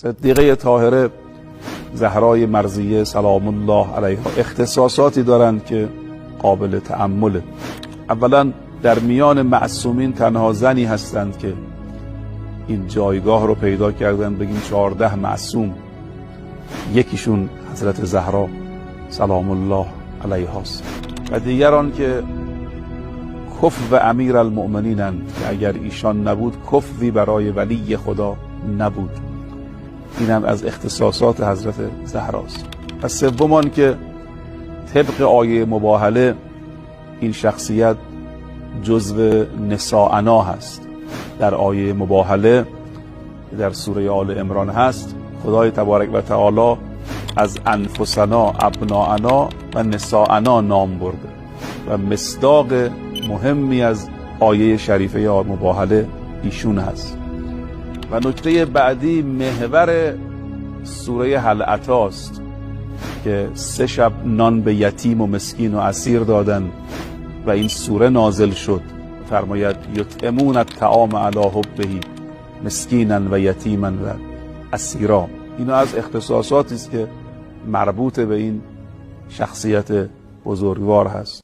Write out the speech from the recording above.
صدیقه طاهره زهرای مرضیه سلام الله علیها اختصاصاتی دارند که قابل تأمله. اولا در میان معصومین تنها زنی هستند که این جایگاه رو پیدا کردن، بگیم 14 معصوم، یکیشون حضرت زهرا سلام الله علیهاست و دیگران که کفو امیر المؤمنینند که اگر ایشان نبود کفوی برای ولی خدا نبود. این هم از اختصاصات حضرت زهراست. و سومان که طبق آیه مباهله این شخصیت جزو نساءنا هست. در آیه مباهله در سوره آل عمران هست، خدای تبارک و تعالی از انفسنا، ابناءنا و نساءنا نام برده و مصداق مهمی از آیه شریفه مباهله ایشون هست. و نکته بعدی محور سوره هل اتاست که 3 شب نان به یتیم و مسکین و اسیر دادن و این سوره نازل شد. فرماید یطعمون الطعام علی حبه مسکینا و یتیما و اسیرا. اینا از اختصاصاتی است که مربوط به این شخصیت بزرگوار هست.